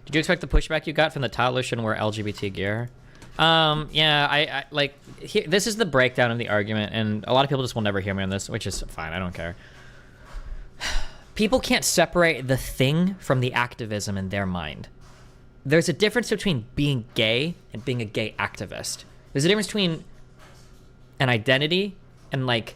Did you expect the pushback you got from the toddlers shouldn't wear LGBT gear? Yeah, I like, this is the breakdown of the argument, and a lot of people just will never hear me on this, which is fine. I don't care. People can't separate the thing from the activism in their mind. There's a difference between being gay and being a gay activist. There's a difference between an identity and like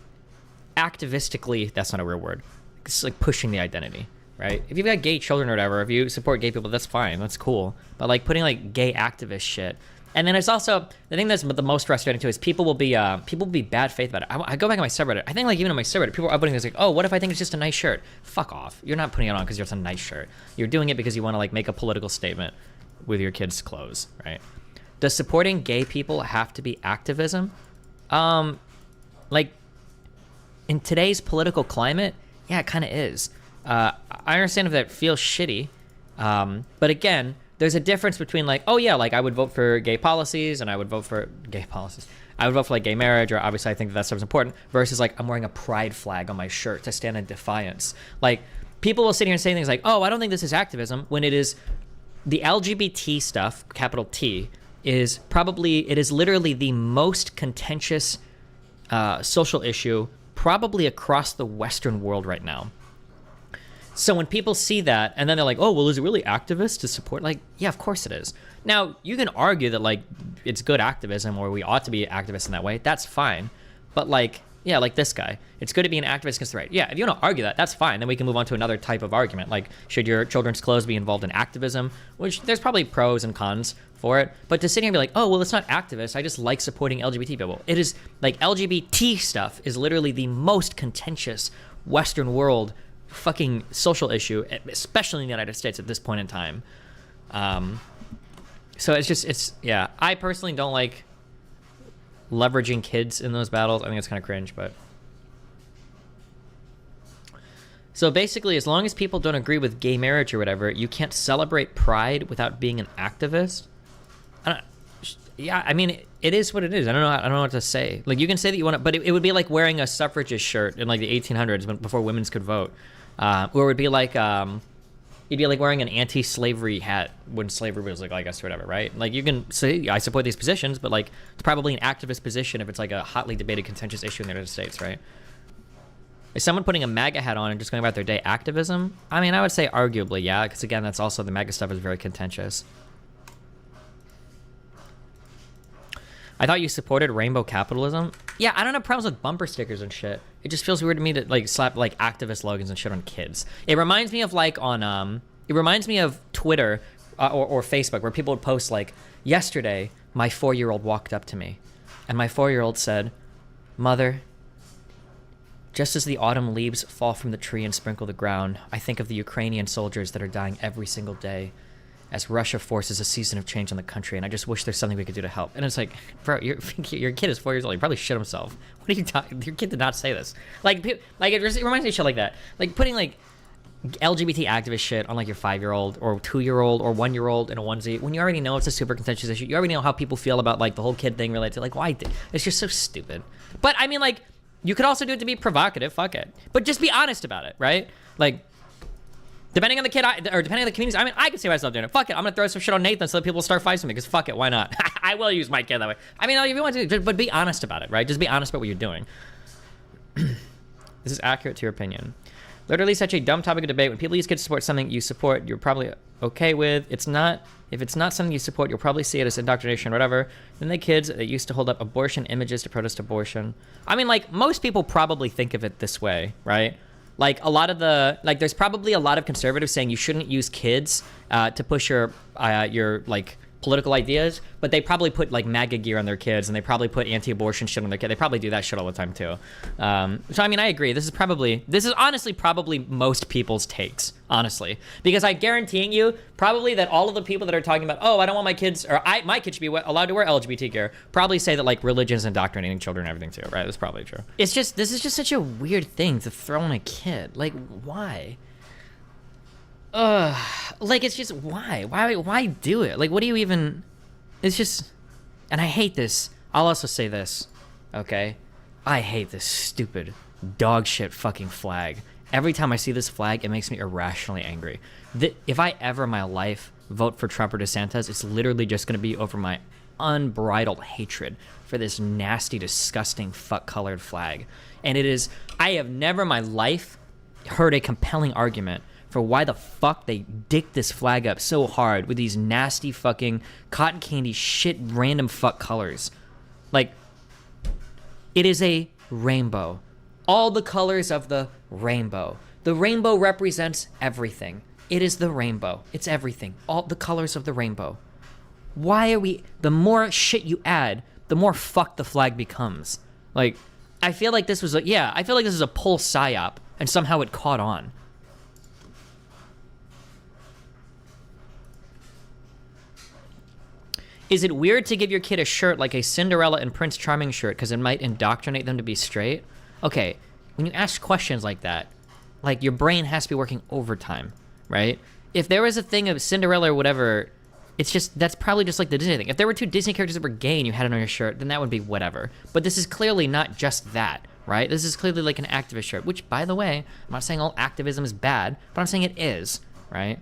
activistically, that's not a real word. It's like pushing the identity, right? If you've got gay children or whatever, if you support gay people, that's fine. That's cool. But like putting like gay activist shit. And then there's also the thing that's the most frustrating too is people will be bad faith about it. I go back on my subreddit. I think like even on my subreddit, people are putting this like, oh, what if I think it's just a nice shirt? Fuck off. You're not putting it on because it's a nice shirt. You're doing it because you want to like make a political statement with your kids' clothes, right? Does supporting gay people have to be activism? Like in today's political climate, yeah, it kind of is. I understand if that feels shitty, but again, there's a difference between like, oh yeah, like I would vote for gay policies and I would vote for gay policies. I would vote for like gay marriage, or obviously I think that stuff is important, versus like I'm wearing a pride flag on my shirt to stand in defiance. Like people will sit here and say things like, oh, I don't think this is activism, when it is the LGBT stuff, capital T, is probably, it is literally the most contentious social issue probably across the Western world right now. So when people see that and then they're like, oh, well, is it really activist to support? Like, yeah, of course it is. Now, you can argue that like it's good activism or we ought to be activists in that way. That's fine. But like, yeah, like this guy, it's good to be an activist against the right. Yeah, if you want to argue that, that's fine. Then we can move on to another type of argument. Like, should your children's clothes be involved in activism? Which there's probably pros and cons for it. But to sit here and be like, oh, well, it's not activist. I just like supporting LGBT people. It is like LGBT stuff is literally the most contentious Western world fucking social issue, especially in the United States at this point in time. So it's yeah, I personally don't like leveraging kids in those battles. I think it's kind of cringe, but so basically, as long as people don't agree with gay marriage or whatever, you can't celebrate pride without being an activist. Yeah, I mean, it is what it is. I don't know what to say. Like, you can say that you want to, but it would be like wearing a suffragist shirt in like the 1800s before women could vote. Or it would be like, it'd be like wearing an anti-slavery hat when slavery was like, I guess, or whatever, right? Like, you can say, I support these positions, but like, it's probably an activist position if it's like a hotly debated, contentious issue in the United States, right? Is someone putting a MAGA hat on and just going about their day activism? I mean, I would say arguably, yeah, because again, that's also, the MAGA stuff is very contentious. I thought you supported rainbow capitalism. Yeah, I don't have problems with bumper stickers and shit. It just feels weird to me to like slap like activist slogans and shit on kids. It reminds me of like on it reminds me of Twitter or Facebook, where people would post like, yesterday my 4-year-old walked up to me and my 4-year-old said, "Mother, just as the autumn leaves fall from the tree and sprinkle the ground, I think of the Ukrainian soldiers that are dying every single day as Russia forces a season of change on the country, and I just wish there's something we could do to help." And it's like, bro, your kid is 4 years old. He probably shit himself. What are you talking? Your kid did not say this. Like it reminds me of shit like that. Like putting like LGBT activist shit on like your 5-year-old or 2-year-old or 1-year-old in a onesie when you already know it's a super contentious issue. You already know how people feel about like the whole kid thing related to like, why? It's just so stupid. But I mean, like, you could also do it to be provocative. Fuck it. But just be honest about it, right? Like, depending on the kid, or depending on the community, I mean, I can see myself doing it. Fuck it, I'm gonna throw some shit on Nathan so that people start fighting me, because fuck it, why not? I will use my kid that way. I mean, if you want to, but be honest about it, right? Just be honest about what you're doing. This is accurate to your opinion. Literally such a dumb topic of debate. When people use kids to support something you support, you're probably okay with. If it's not something you support, you'll probably see it as indoctrination or whatever. Then the kids that used to hold up abortion images to protest abortion. I mean, like, most people probably think of it this way, right? Like, a lot of there's probably a lot of conservatives saying you shouldn't use kids to push your like political ideas, but they probably put like MAGA gear on their kids, and they probably put anti-abortion shit on their kids. They probably do that shit all the time too. So I mean, I agree. This is honestly probably most people's takes, honestly, because I'm guaranteeing you probably that all of the people that are talking about, oh, I don't want my kids, or my kids should be allowed to wear LGBT gear, probably say that like religion is indoctrinating children and everything too, right? That's probably true. This is just such a weird thing to throw on a kid. Like, why? Like, it's just, why do it? Like, what do you even, it's just, and I hate this. I'll also say this, okay? I hate this stupid dog shit fucking flag. Every time I see this flag, it makes me irrationally angry. If I ever in my life vote for Trump or DeSantis, it's literally just going to be over my unbridled hatred for this nasty, disgusting, fuck-colored flag. And it is, I have never in my life heard a compelling argument for why the fuck they dick this flag up so hard with these nasty fucking cotton candy shit random fuck colors. Like, it is a rainbow. All the colors of the rainbow. The rainbow represents everything. It is the rainbow. It's everything. All the colors of the rainbow. Why are we... The more shit you add, the more fucked the flag becomes. Like, I feel like this was a... Yeah, I feel like this is a pull psyop, and somehow it caught on. Is it weird to give your kid a shirt like a Cinderella and Prince Charming shirt because it might indoctrinate them to be straight? Okay, when you ask questions like that, like, your brain has to be working overtime, right? If there was a thing of Cinderella or whatever, it's just, that's probably just like the Disney thing. If there were two Disney characters that were gay and you had it on your shirt, then that would be whatever. But this is clearly not just that, right? This is clearly like an activist shirt, which, by the way, I'm not saying all activism is bad, but I'm saying it is, right?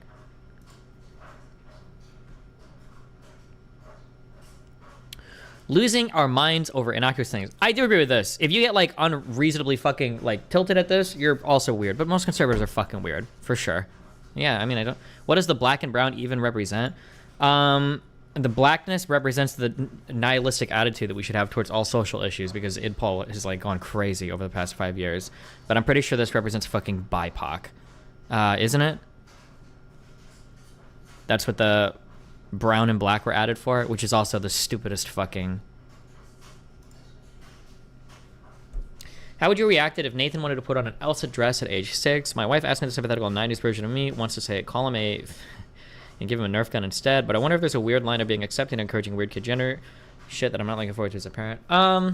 Losing our minds over innocuous things. I do agree with this. If you get, like, unreasonably fucking, like, tilted at this, you're also weird. But most conservatives are fucking weird, for sure. Yeah, I mean, I don't... What does the black and brown even represent? The blackness represents the nihilistic attitude that we should have towards all social issues, because IdPol has, like, gone crazy over the past 5 years. But I'm pretty sure this represents fucking BIPOC. Isn't it? That's what the... brown and black were added for, which is also the stupidest fucking... How would you react it if Nathan wanted to put on an Elsa dress at age 6? My wife asked me the hypothetical 90s version of me, wants to say, call him a... and give him a Nerf gun instead, but I wonder if there's a weird line of being accepting and encouraging weird kid gender shit that I'm not looking forward to as a parent. I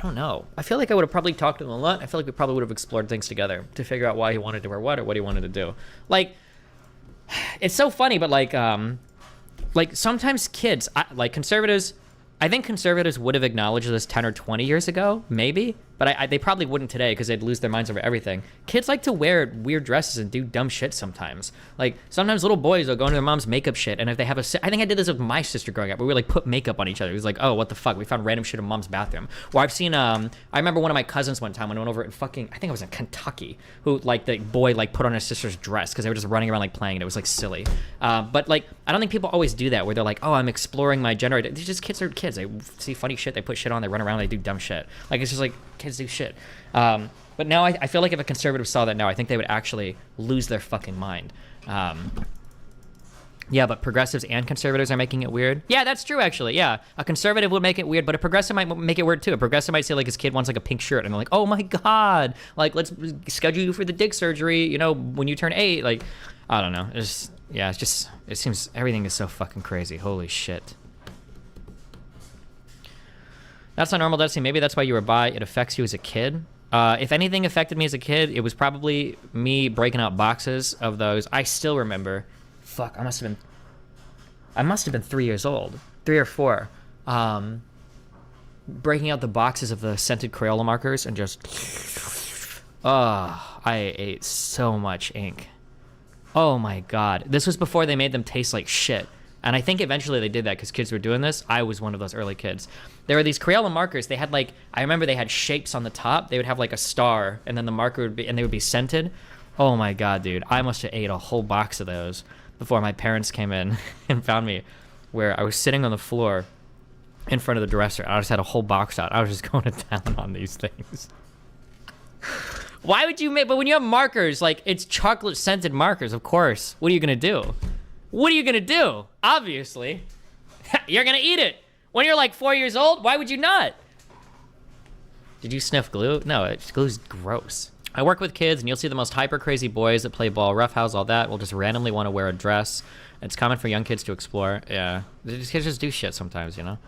don't know. I feel like I would have probably talked to him a lot. I feel like we probably would have explored things together to figure out why he wanted to wear what or what he wanted to do. Like, it's so funny, but like, sometimes kids, like, conservatives, I think conservatives would have acknowledged this 10 or 20 years ago, maybe, but they probably wouldn't today because they'd lose their minds over everything. Kids like to wear weird dresses and do dumb shit sometimes. Like, sometimes little boys will go into their mom's makeup shit, and if they have I think I did this with my sister growing up, where we, like, put makeup on each other. It was like, oh, what the fuck? We found random shit in mom's bathroom. Or I've seen, I remember one of my cousins one time when I went over in fucking, I think it was in Kentucky, who, like, the boy, like, put on his sister's dress because they were just running around, like, playing, and it was, like, silly. But, like, I don't think people always do that, where they're like, oh, I'm exploring my gender. They're just kids are kids. They see funny shit, they put shit on, they run around, they do dumb shit. Like, it's just like, kids do shit. But now I feel like if a conservative saw that now, I think they would actually lose their fucking mind. Yeah, but progressives and conservatives are making it weird. Yeah, that's true, actually. Yeah, a conservative would make it weird, but a progressive might make it weird too. A progressive might say, like, his kid wants, like, a pink shirt, and they're like, oh my god, like, let's schedule you for the dick surgery, you know, when you turn 8. Like, I don't know. It seems everything is so fucking crazy. Holy shit. That's not normal, Destiny. Maybe that's why you were bi. It affects you as a kid. If anything affected me as a kid, it was probably me breaking out boxes of those. I still remember. Fuck, I must have been 3 years old. 3 or 4. Breaking out the boxes of the scented Crayola markers and just... Oh, I ate so much ink. Oh my god. This was before they made them taste like shit. And I think eventually they did that because kids were doing this. I was one of those early kids. There were these Crayola markers. They had, like, I remember they had shapes on the top. They would have, like, a star, and then the marker would be, and they would be scented. Oh my god, dude. I must have ate a whole box of those before my parents came in and found me, where I was sitting on the floor in front of the dresser. I just had a whole box out. I was just going to town on these things. Why would you make, but when you have markers, like, it's chocolate scented markers, of course. What are you going to do? What are you going to do? Obviously. You're going to eat it. When you're like 4 years old, why would you not? Did you sniff glue? No, glue's gross. I work with kids, and you'll see the most hyper crazy boys that play ball, roughhouse, all that, will just randomly want to wear a dress. It's common for young kids to explore. Yeah. These kids just do shit sometimes, you know?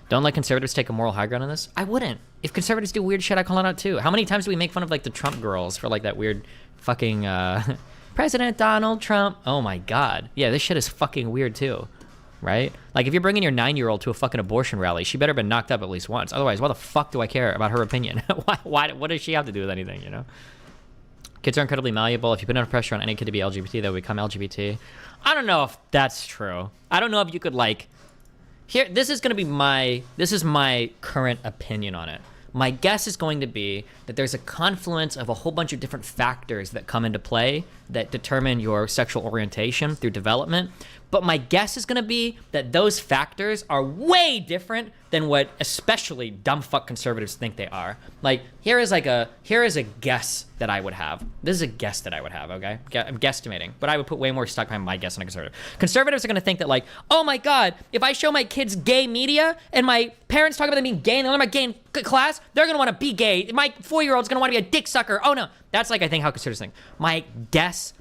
Don't let conservatives take a moral high ground on this? I wouldn't. If conservatives do weird shit, I call it out too. How many times do we make fun of, like, the Trump girls for, like, that weird fucking, President Donald Trump? Oh my god. Yeah, this shit is fucking weird too. Right? Like, if you're bringing your 9-year-old to a fucking abortion rally, she better have been knocked up at least once. Otherwise, why the fuck do I care about her opinion? Why, what does she have to do with anything, you know? Kids are incredibly malleable. If you put enough pressure on any kid to be LGBT, they'll become LGBT. I don't know if that's true. I don't know if you could like, here, this is my current opinion on it. My guess is going to be that there's a confluence of a whole bunch of different factors that come into play that determine your sexual orientation through development. But my guess is going to be that those factors are way different than what especially dumb fuck conservatives think they are. Like, here is a guess that I would have. This is a guess that I would have, okay? I'm guesstimating, but I would put way more stock behind my guess than a conservative. Conservatives are going to think that like, oh my God, if I show my kids gay media and my parents talk about them being gay and they learn about gay in class, they're going to want to be gay. My 4-year-old's going to want to be a dick sucker. Oh no. That's like, I think how conservatives think. My guess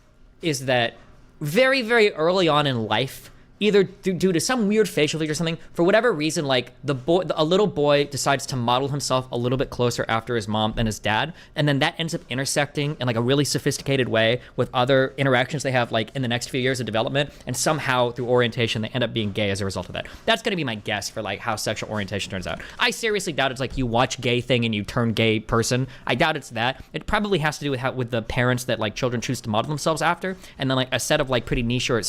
is that very, very early on in life, either due to some weird facial feature or something, for whatever reason, like a little boy decides to model himself a little bit closer after his mom than his dad, and then that ends up intersecting in like a really sophisticated way with other interactions they have like in the next few years of development, and somehow through orientation they end up being gay as a result of that. That's gonna be my guess for like how sexual orientation turns out. I seriously doubt it's like you watch gay thing and you turn gay person. I doubt it's that. It probably has to do with the parents that like children choose to model themselves after, and then like a set of like pretty niche or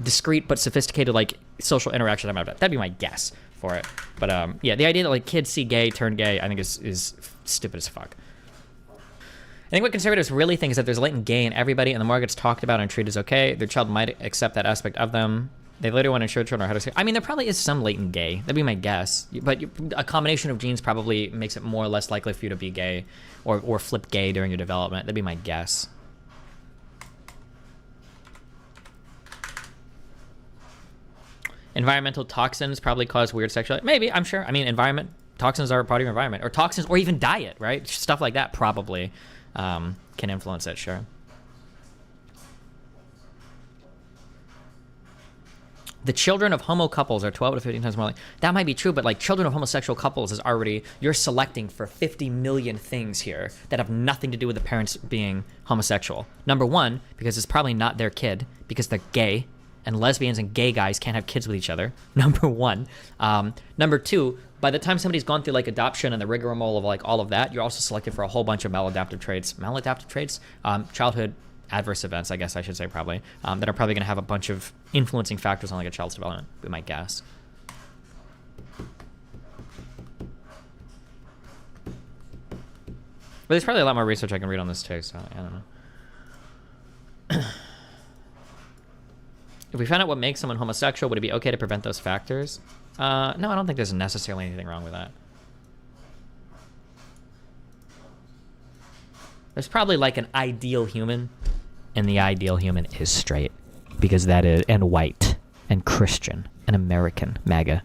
discrete but sophisticated like social interaction. That'd be my guess for it. But yeah, the idea that like kids see gay turn gay, I think is stupid as fuck. I think what conservatives really think is that there's latent gay in everybody, and the more it gets talked about and treated as okay, their child might accept that aspect of them. They later want to ensure children are heterosexual. I mean, there probably is some latent gay. That'd be my guess. But a combination of genes probably makes it more or less likely for you to be gay or flip gay during your development. That'd be my guess. Environmental toxins probably cause weird sexuality. Maybe, I'm sure. I mean, toxins are a part of your environment. Or toxins, or even diet, right? Stuff like that probably can influence it, sure. The children of homo couples are 12 to 15 times more likely. That might be true, but like children of homosexual couples is already, you're selecting for 50 million things here that have nothing to do with the parents being homosexual. Number one, because it's probably not their kid, because they're gay. And lesbians and gay guys can't have kids with each other, number one. Number two, by the time somebody's gone through like adoption and the rigmarole of like all of that, you're also selected for a whole bunch of maladaptive traits. Childhood adverse events, I guess I should say probably, that are probably gonna have a bunch of influencing factors on like a child's development, we might guess. But there's probably a lot more research I can read on this too, so I don't know. If we found out what makes someone homosexual, would it be okay to prevent those factors? No, I don't think there's necessarily anything wrong with that. There's probably like an ideal human, and the ideal human is straight, because that is, and white, and Christian, and American, MAGA.